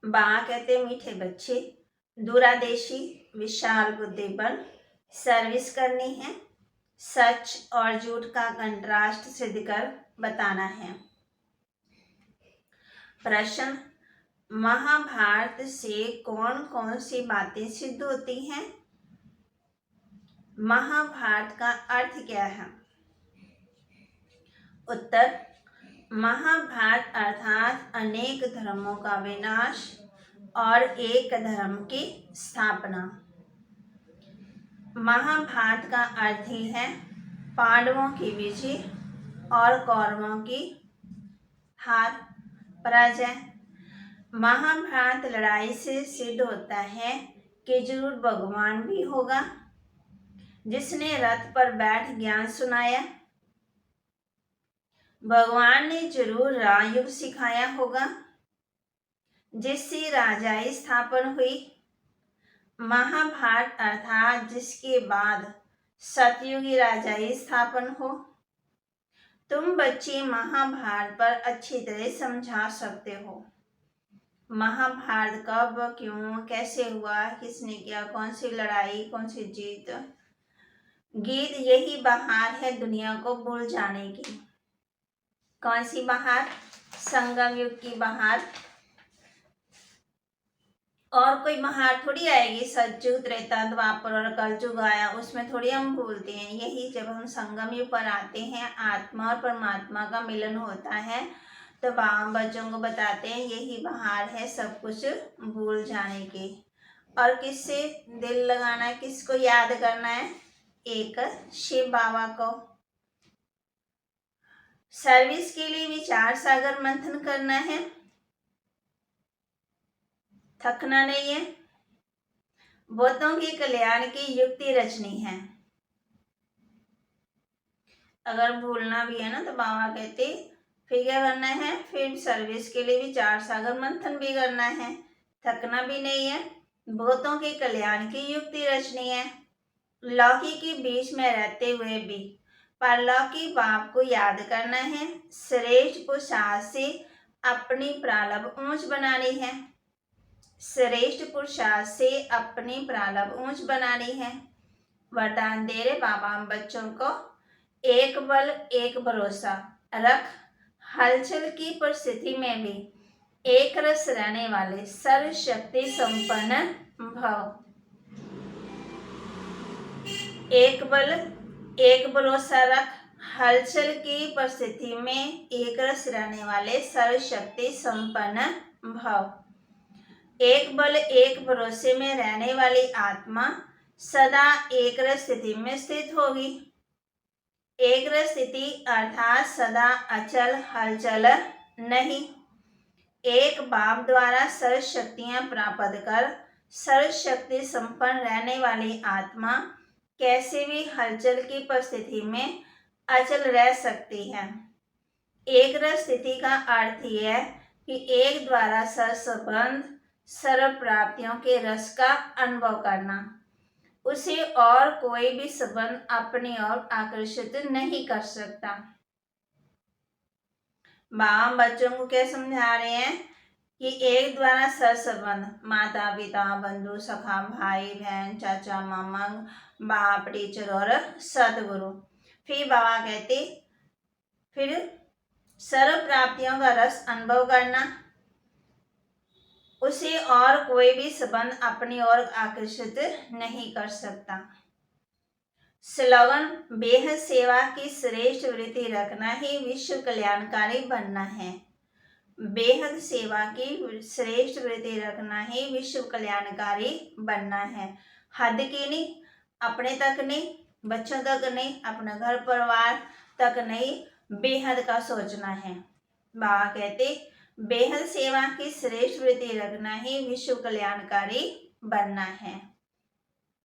बा कहते मीठे बच्चे, दूरादेशी विशाल बुद्धिबल, सर्विस करनी है, सच और झूठ का कंट्रास्ट सिद्ध कर बताना है। प्रश्न, महाभारत से कौन कौन सी बातें सिद्ध होती हैं? महाभारत का अर्थ क्या है? उत्तर, महाभारत अर्थात अनेक धर्मों का विनाश और एक धर्म की स्थापना। महाभारत का अर्थ ही है पांडवों की विजय और कौरवों की हार पराजय। महाभारत लड़ाई से सिद्ध होता है कि जरूर भगवान भी होगा जिसने रथ पर बैठ ज्ञान सुनाया। भगवान ने जरूर राजयोग सिखाया होगा जिससे राजाई स्थापन हुई। महाभारत अर्थात जिसके बाद सतयुगी राजाई स्थापन हो। तुम बच्चे महाभारत पर अच्छी तरह समझा सकते हो। महाभारत कब, क्यों, कैसे हुआ, किसने किया, कौन सी लड़ाई, कौन सी जीत। गीत यही बहार है दुनिया को भूल जाने की। कौन सी बहार? संगम युग की बहार। और कोई बहार थोड़ी आएगी। सतयुग, त्रेता, द्वापर और कलयुग आया, उसमें थोड़ी हम भूलते हैं। यही जब हम संगम युग पर आते हैं, आत्मा और परमात्मा का मिलन होता है, तो बच्चों को बताते हैं यही बहार है सब कुछ भूल जाने की। और किससे दिल लगाना है, किसको याद करना है? एक शिव बाबा को। सर्विस के लिए विचार सागर मंथन करना है, थकना नहीं है। बहुतों के कल्याण की युक्ति रचनी है। अगर भूलना भी है ना तो बाबा कहते फिर क्या करना है? फिर सर्विस के लिए विचार सागर मंथन भी करना है, थकना भी नहीं है। बहुतों के कल्याण की युक्ति रचनी है। लौकी के बीच में रहते हुए भी परलौकी बाप को याद करना है। श्रेष्ठ पुरुषार्थ से अपनी प्रारब्ध ऊंच बनानी है। श्रेष्ठ पुरुषार्थ से अपनी प्रारब्ध ऊंच बनानी है। वरदान दे रहे बाबा हम बच्चों को, एक बल एक भरोसा रख, हलचल की परिस्थिति में भी एक रस रहने वाले सर्वशक्ति संपन्न भव। एक बल एक भरोसा रख, हलचल की परिस्थिति में एक रस रहने वाले सर्वशक्ति संपन्न भव। एक बल एक भरोसे में रहने वाली आत्मा सदा एक रस स्थिति में स्थित होगी। एक रस स्थिति अर्थात सदा अचल हलचल नहीं। एक बाप द्वारा सर्व शक्तियां प्राप्त कर सर्वशक्ति संपन्न रहने वाली आत्मा कैसे भी हलचल की परिस्थिति में अचल रह सकती है। एक रस स्थिति का अर्थ यह है कि एक द्वारा सर्वसंबंध सर्व प्राप्तियों के रस का अनुभव करना। उसे और कोई भी संबंध अपनी ओर आकर्षित नहीं कर सकता। बाबा बच्चों को क्या समझा रहे हैं कि एक द्वारा सर्वसंबंध माता पिता बंधु सखा भाई बहन चाचा मामा बाप टीचर और सदगुरु। फिर बाबा कहते फिर सर्व प्राप्तियों का रस अनुभव करना। उसे और कोई भी संबंध अपनी ओर आकर्षित नहीं कर सकता। स्लोगन, बेहद सेवा की श्रेष्ठ वृत्ति रखना ही विश्व कल्याणकारी बनना है। बेहद सेवा की श्रेष्ठ वृत्ति रखना ही विश्व कल्याणकारी बनना है। हद की नहीं, अपने तक नहीं, बच्चों तक नहीं, अपना घर परिवार तक नहीं, बेहद का सोचना है। बाबा कहते बेहद सेवा की श्रेष्ठ वृत्ति रखना ही विश्व कल्याणकारी बनना है।